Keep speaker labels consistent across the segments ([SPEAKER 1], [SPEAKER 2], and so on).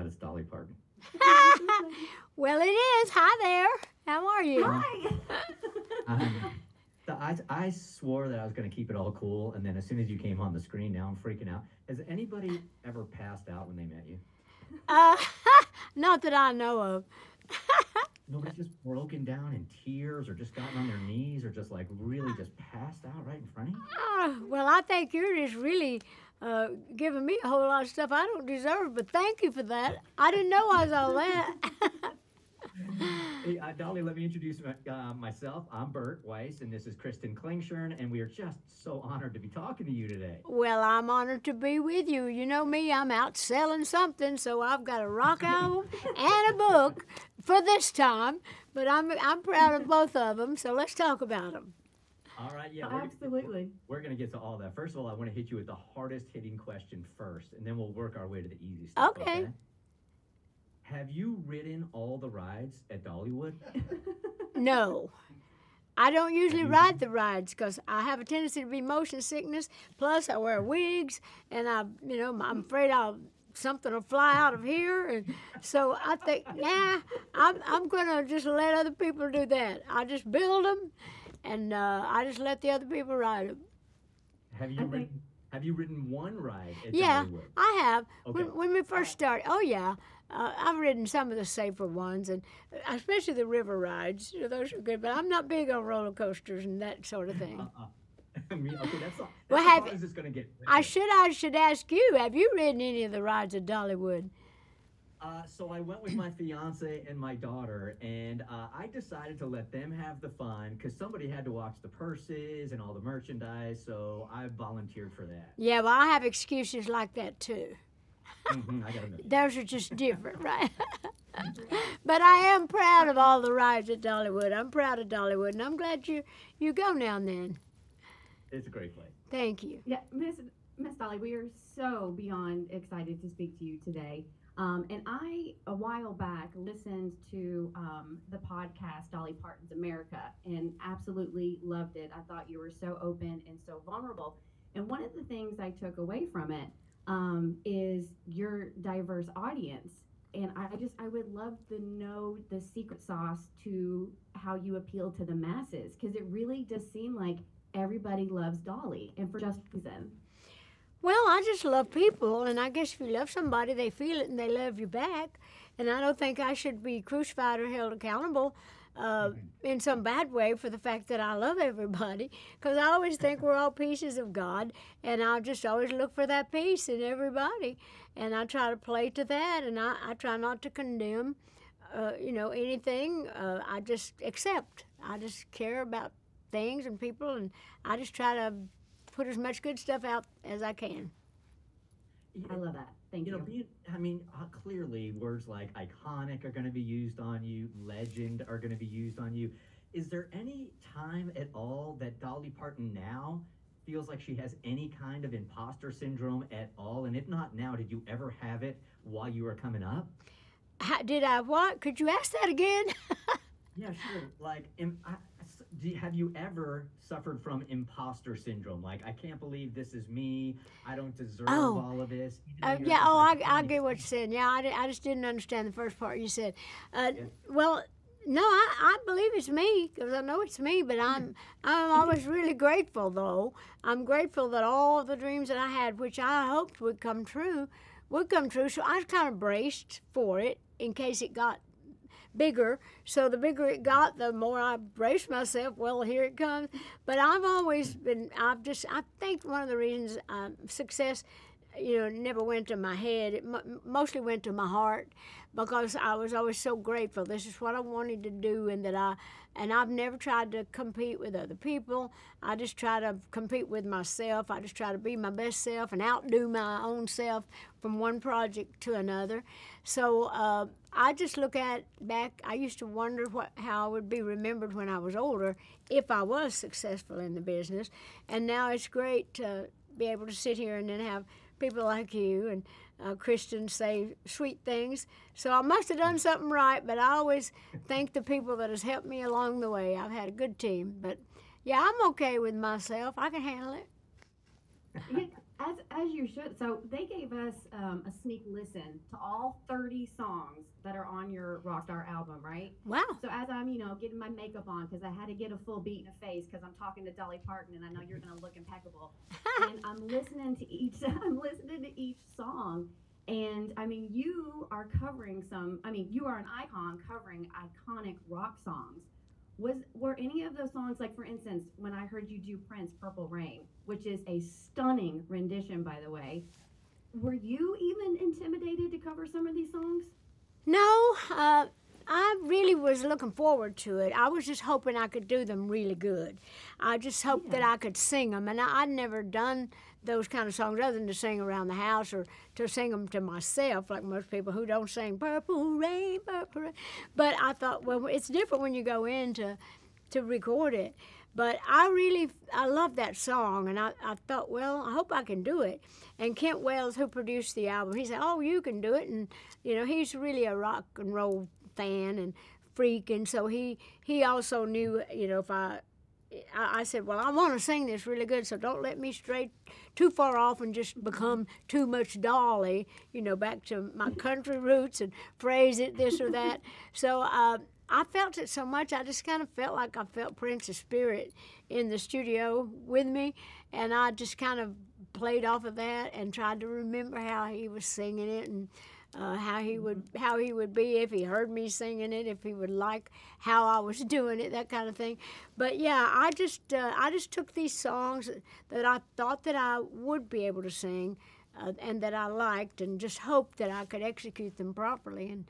[SPEAKER 1] out it's Dolly Parton.
[SPEAKER 2] Well, it is. Hi there. How are you?
[SPEAKER 3] Hi.
[SPEAKER 1] I swore that I was going to keep it all cool, and then as soon as you came on the screen, now I'm freaking out. Has anybody ever passed out when they met you?
[SPEAKER 2] Uh, Not that I know of.
[SPEAKER 1] Nobody's just broken down in tears or just gotten on their knees or just like really just passed out right in front of you?
[SPEAKER 2] Well, I think you're just really giving me a whole lot of stuff I don't deserve, but thank you for that. I didn't know I was all that.
[SPEAKER 1] Hey, Dolly, let me introduce myself. I'm Bert Weiss, and this is Kristin Klingshern, and we are just so honored to be talking to you today.
[SPEAKER 2] Well, I'm honored to be with you. You know me, I'm out selling something, so I've got a rock album and a book for this time, but I'm proud of both of them, so let's talk about them.
[SPEAKER 1] All right, yeah.
[SPEAKER 3] Absolutely.
[SPEAKER 1] We're going to get to all that. First of all, I want to hit you with the hardest hitting question first, and then we'll work our way to the easy stuff.
[SPEAKER 2] Okay.
[SPEAKER 1] Have you ridden all the rides at Dollywood?
[SPEAKER 2] No. I don't usually ride the rides because I have a tendency to be motion sickness. Plus, I wear wigs, and I'm afraid something will fly out of here. And so I think, I'm gonna just let other people do that. I just build them, and I just let the other people ride them.
[SPEAKER 1] Have you ridden one ride at
[SPEAKER 2] Yeah,
[SPEAKER 1] Dollywood?
[SPEAKER 2] I have.
[SPEAKER 1] Okay.
[SPEAKER 2] When we first started, oh yeah. I've ridden some of the safer ones, and especially the river rides. Those are good, but I'm not big on roller coasters and that sort of thing.
[SPEAKER 1] I mean, okay, that's all.
[SPEAKER 2] Well,
[SPEAKER 1] As far as it's going to get.
[SPEAKER 2] I should ask you, have you ridden any of the rides at Dollywood?
[SPEAKER 1] So I went with my fiance and my daughter, and I decided to let them have the fun because somebody had to watch the purses and all the merchandise, so I volunteered for that.
[SPEAKER 2] Yeah, well, I have excuses like that too.
[SPEAKER 1] I gotta know.
[SPEAKER 2] Those are just different, right? But I am proud of all the rides at Dollywood. I'm proud of Dollywood, and I'm glad you go now and then.
[SPEAKER 1] It's a great place.
[SPEAKER 2] Thank you.
[SPEAKER 3] Yeah, Miss Dolly, we are so beyond excited to speak to you today. And I, a while back, listened to the podcast Dolly Parton's America and absolutely loved it. I thought you were so open and so vulnerable. And one of the things I took away from it is your diverse audience. And I would love to know the secret sauce to how you appeal to the masses, because it really does seem like everybody loves Dolly, and for just reason.
[SPEAKER 2] Well, I just love people, and I guess if you love somebody, they feel it and they love you back. And I don't think I should be crucified or held accountable in some bad way for the fact that I love everybody, because I always think we're all pieces of God, and I just always look for that piece in everybody, and I try to play to that, and I try not to condemn, anything. I just accept. I just care about things and people, and I just try to put as much good stuff out as I can.
[SPEAKER 3] I love that. Thank you.
[SPEAKER 1] Clearly words like iconic are going to be used on you, legend are going to be used on you. Is there any time at all that Dolly Parton now feels like she has any kind of imposter syndrome at all? And if not now, did you ever have it while you were coming up?
[SPEAKER 2] Did I what? Could you ask that again?
[SPEAKER 1] Yeah, sure. Like, have you ever suffered from imposter syndrome? Like, I can't believe this is me. I don't deserve all of this.
[SPEAKER 2] I get what you said. Yeah, I just didn't understand the first part you said. Well, no, I believe it's me because I know it's me. But I'm always really grateful, though. I'm grateful that all the dreams that I had, which I hoped would come true. So I was kind of braced for it in case it got bigger. So the bigger it got, the more I braced myself. Well, here it comes. But I've always been. I think one of the reasons success, never went to my head. It mostly went to my heart, because I was always so grateful. This is what I wanted to do, and I've never tried to compete with other people. I just try to compete with myself. I just try to be my best self and outdo my own self from one project to another. So I just look back. I used to wonder how I would be remembered when I was older if I was successful in the business. And now it's great to be able to sit here and then have people like you and Kristin say sweet things. So I must have done something right, but I always thank the people that has helped me along the way. I've had a good team. But, yeah, I'm okay with myself. I can handle it.
[SPEAKER 3] Yeah, As you should. So they gave us a sneak listen to all 30 songs that are on your Rockstar album, right?
[SPEAKER 2] Wow.
[SPEAKER 3] So as I'm, getting my makeup on because I had to get a full beat and a face because I'm talking to Dolly Parton and I know you're gonna look impeccable. And I'm listening to each song. And I mean, you are covering you are an icon covering iconic rock songs. Were any of those songs, like for instance, when I heard you do Prince Purple Rain, which is a stunning rendition, by the way, were you even intimidated to cover some of these songs?
[SPEAKER 2] No, I really was looking forward to it. I was just hoping I could do them really good. I just hoped that I could sing them, and I'd never done those kind of songs other than to sing around the house or to sing them to myself, like most people who don't sing Purple Rain, Purple Rain. But I thought, well, it's different when you go in to record it. But I love that song, and I thought, well, I hope I can do it. And Kent Wells, who produced the album, he said, oh, you can do it. And, he's really a rock and roll fan and freak, and so he also knew, if I said, well, I want to sing this really good, so don't let me stray too far off and just become too much Dolly, back to my country roots and phrase it this or that. So I felt it so much, I just kind of felt like I felt Prince's spirit in the studio with me, and I just kind of played off of that and tried to remember how he was singing it and how he would be if he heard me singing it, if he would like how I was doing it, that kind of thing. But yeah, I just took these songs that I thought that I would be able to sing and that I liked, and just hoped that I could execute them properly. And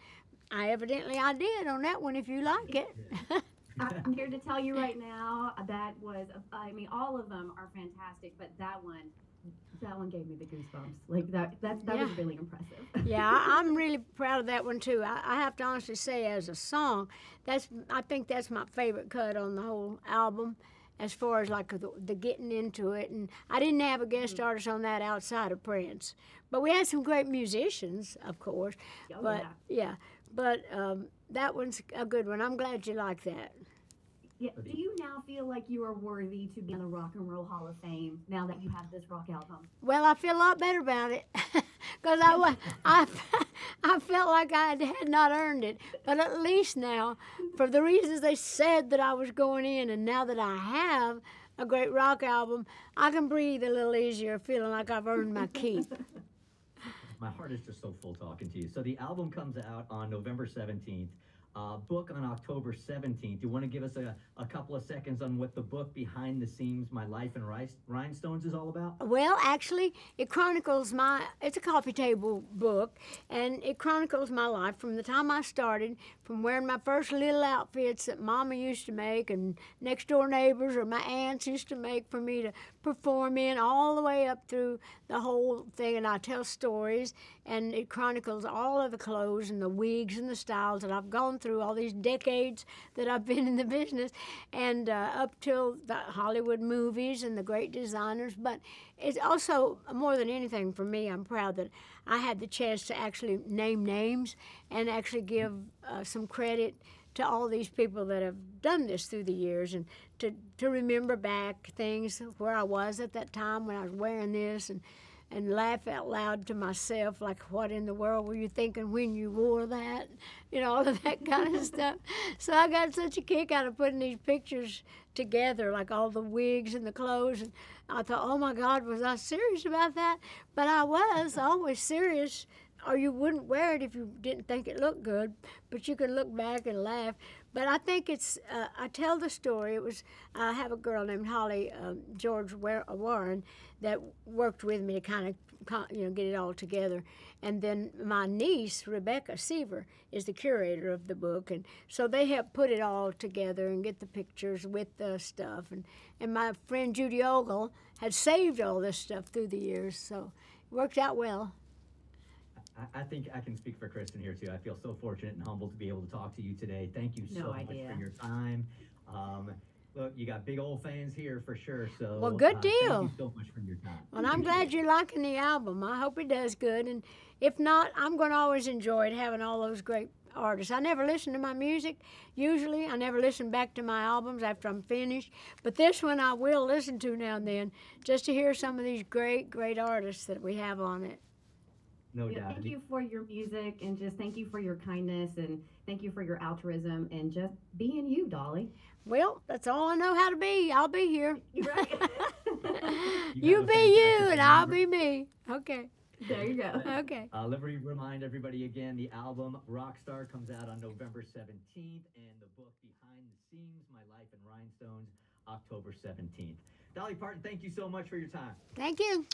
[SPEAKER 2] I did on that one, if you like it.
[SPEAKER 3] I'm here to tell you right now that was, all of them are fantastic, but that one gave me the goosebumps. Like that was really impressive.
[SPEAKER 2] Yeah, I'm really proud of that one too. I have to honestly say, as a song, I think that's my favorite cut on the whole album, as far as like the getting into it. And I didn't have a guest artist on that outside of Prince, but we had some great musicians, of course. But that one's a good one. I'm glad you like that.
[SPEAKER 3] Yeah. Do you now feel like you are worthy to be in the Rock and Roll Hall of Fame now that you have this rock album?
[SPEAKER 2] Well, I feel a lot better about it because I felt like I had not earned it. But at least now, for the reasons they said that I was going in, and now that I have a great rock album, I can breathe a little easier, feeling like I've earned my keep.
[SPEAKER 1] My heart is just so full talking to you. So the album comes out on November 17th. Book on October 17th. You want to give us a couple of seconds on what the book Behind the Scenes, My Life in Rhinestones is all about?
[SPEAKER 2] Well, actually, it chronicles it's a coffee table book, and it chronicles my life from the time I started, from wearing my first little outfits that Mama used to make and next door neighbors or my aunts used to make for me to perform in, all the way up through the whole thing. And I tell stories, and it chronicles all of the clothes and the wigs and the styles that I've gone through all these decades that I've been in the business, and up till the Hollywood movies and the great designers. But it's also, more than anything for me, I'm proud that I had the chance to actually name names and actually give some credit to all these people that have done this through the years, and to remember back things where I was at that time when I was wearing this, and laugh out loud to myself, like, what in the world were you thinking when you wore that? All of that kind of stuff. So I got such a kick out of putting these pictures together, like all the wigs and the clothes, and I thought, oh my God, was I serious about that? But I was always serious, or you wouldn't wear it if you didn't think it looked good, but you can look back and laugh. But I think it's, I tell the story. I have a girl named Holly George Warren that worked with me to kind of, get it all together. And then my niece, Rebecca Seaver, is the curator of the book. And so they helped put it all together and get the pictures with the stuff. And my friend Judy Ogle had saved all this stuff through the years, so it worked out well.
[SPEAKER 1] I think I can speak for Kristin here too. I feel so fortunate and humbled to be able to talk to you today. Thank you so much for your time. Look, you got big old fans here for sure. So
[SPEAKER 2] well, good deal.
[SPEAKER 1] Thank you so much for your time.
[SPEAKER 2] Well, I'm glad you're liking the album. I hope it does good. And if not, I'm going to always enjoy it, having all those great artists. I never listen to my music. Usually, I never listen back to my albums after I'm finished. But this one I will listen to now and then, just to hear some of these great, great artists that we have on it.
[SPEAKER 1] No
[SPEAKER 3] Yeah,
[SPEAKER 1] doubt.
[SPEAKER 3] thank you for your music, and just thank you for your kindness, and thank you for your altruism, and just being you, Dolly.
[SPEAKER 2] Well, that's all I know how to be. I'll be here.
[SPEAKER 3] Right.
[SPEAKER 2] You
[SPEAKER 1] have a
[SPEAKER 2] be you,
[SPEAKER 1] fantastic
[SPEAKER 2] and I'll be me. Okay.
[SPEAKER 3] There you go.
[SPEAKER 2] Okay.
[SPEAKER 1] Let me remind everybody again, the album Rockstar comes out on November 17th, and the book Behind the Scenes, My Life in Rhinestones, October 17th. Dolly Parton, thank you so much for your time.
[SPEAKER 2] Thank you.